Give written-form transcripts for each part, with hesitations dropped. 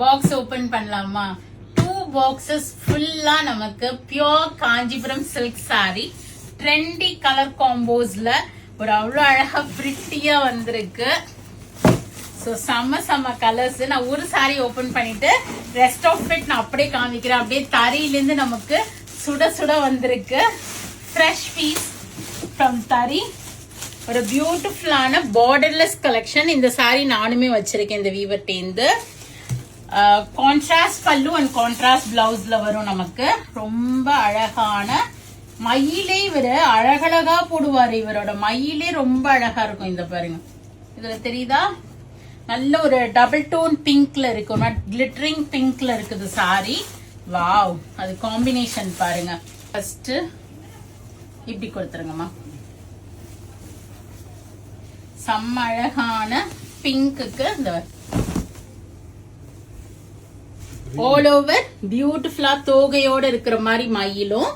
Box open பண்ணலாமா? 2 boxes ஃபுல்லா நமக்கு pure Kanchipuram silk sari trendy colour காம்போஸ்ல ஒரு அவ்வளவு அழகா பிரிட்டியா வந்திருக்கு. சோ செம்ம கலர்ஸ். நான் ஒரு சாரி ஓபன் பண்ணிட்டு ரெஸ்ட் ஆஃப் இட் நான் அப்படியே காமிக்கிறேன். அப்படியே தறியில இருந்து நமக்கு சுட சுட வந்திருக்கு. ஃப்ரெஷ் பீஸ் ஃப்ரம் தறி. ஒரு பியூட்டிஃபுல்லான பார்டர்லெஸ் கலெக்ஷன். இந்த சாரி நானுமே வச்சிருக்கேன் இந்த வீவர் டேந்து. கான்ட்ராஸ்ட் பல்லு அண்ட் கான்ட்ராஸ்ட் பிளவுஸ்ல வரும் நமக்கு. ரொம்ப அழகான மயிலே இவரு அழகழகா போடுவாரு. இவரோட மயிலே ரொம்ப அழகா இருக்கும். இந்த பாருங்க, இதுல தெரியுதா? நல்ல ஒரு டபுள் டோன் பிங்க்ல இருக்கும், கிளிட்டரிங் பிங்க்ல இருக்குது சாரி. வாவ், அது காம்பினேஷன் பாருங்க. ஃபர்ஸ்ட் இப்படி கொடுத்துருங்கம்மா. செம்ம அழகான பிங்க்குக்கு இந்த ஆல் ஓவர் பியூட்டிஃபுல்லா தோகையோட இருக்கிற மாதிரி மயிலும்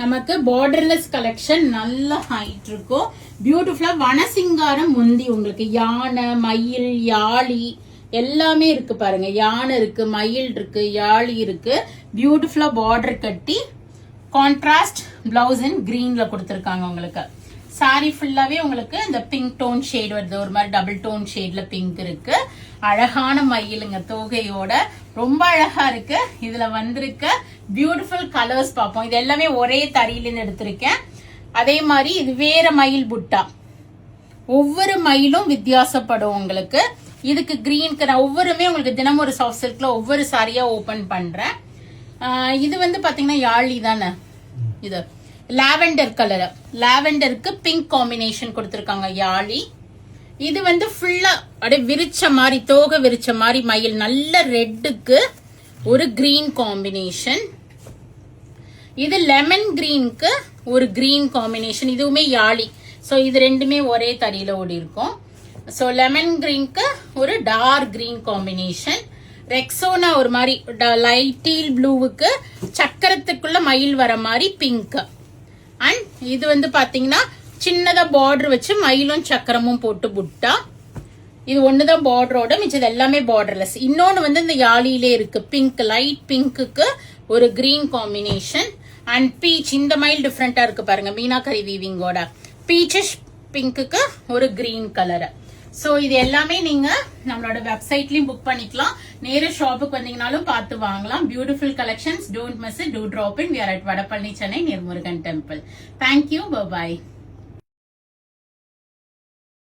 நமக்கு பார்டர்லெஸ் கலெக்ஷன். நல்ல ஹைட் இருக்கும். பியூட்டிஃபுல்லா வனசிங்காரம் முந்தி உங்களுக்கு யானை மயில் யாழி எல்லாமே இருக்கு பாருங்க. யானை இருக்கு, மயில் இருக்கு, யாழி இருக்கு. பியூட்டிஃபுல்லா பார்டர் கட்டி கான்ட்ராஸ்ட் பிளவுஸ் இன் கிரீன்ல கொடுத்திருக்காங்க உங்களுக்கு. சாரி ஃபுல்லாவே உங்களுக்கு இந்த பிங்க் டோன் ஷேட் வருது. ஒரு மாதிரி டபுள் டோன் ஷேட்ல பிங்க் இருக்கு. அழகான மயிலுங்க தோகையோட ரொம்ப அழகா இருக்கு. இதுல வந்திருக்க பியூட்டிஃபுல் கலர்ஸ் பார்ப்போம். இது எல்லாமே ஒரே தறியிலிருந்து எடுத்திருக்கேன். அதே மாதிரி இது வேற மயில் புட்டா. ஒவ்வொரு மயிலும் வித்தியாசப்படும் உங்களுக்கு. இதுக்கு கிரீன் கலர் ஒவ்வொருமே உங்களுக்கு தினமும் ஒரு சாஃப்ட் சில்க்ல ஒவ்வொரு சாரியா ஓபன் பண்றேன். இது வந்து பாத்தீங்கன்னா யாழி தானே. இது லாவெண்டர் கலர். லாவெண்டருக்கு பிங்க் காம்பினேஷன் கொடுத்திருக்காங்க யாழி. இது வந்து ஃபுல்லா அப்படியே விரிச்ச மாதிரி தோகை விரிச்ச மாதிரி மயில். நல்ல ரெட்டுக்கு ஒரு கிரீன் காம்பினேஷன். இது லெமன் கிரீனுக்கு ஒரு கிரீன் காம்பினேஷன். இதுவுமே யாழி. சோ இது ரெண்டுமே ஒரே தறியில ஓடி இருக்கும். சோ லெமன் கிரீனுக்கு ஒரு டார்க் கிரீன் காம்பினேஷன். ரெக்ஸோனா ஒரு மாதிரி லைட் டீல் ப்ளூவுக்கு சக்கரத்துக்குள்ள மயில் வர மாதிரி பிங்க். அண்ட் இது வந்து பாத்தீங்கன்னா சின்னதா பார்டர் வச்சு மயிலும் சக்கரமும் போட்டு புட்டா. இது ஒண்ணுதான் பார்டரோட, மிச்சது எல்லாமே பார்டர்லெஸ். இன்னொன்னு வந்து இந்த யாழியிலே இருக்கு பிங்க், லைட் பிங்க்குக்கு ஒரு கிரீன் காம்பினேஷன். அண்ட் பீச், இந்த மயில் டிஃப்ரெண்டா இருக்கு பாருங்க. மீனாக்கரி வீவிங்கோட பீச்சிஷ் பிங்க்குக்கு ஒரு கிரீன் கலர். சோ இது எல்லாமே நீங்க நம்மளோட வெப்சைட்லயும் புக் பண்ணிக்கலாம். நேர ஷாப்புக்கு வந்தீங்கனாலும் பார்த்து வாங்கலாம். Beautiful collections. Don't miss it. Do drop in. We are at Vadapalani, Chennai, near Murugan Temple. Thank you. Bye bye.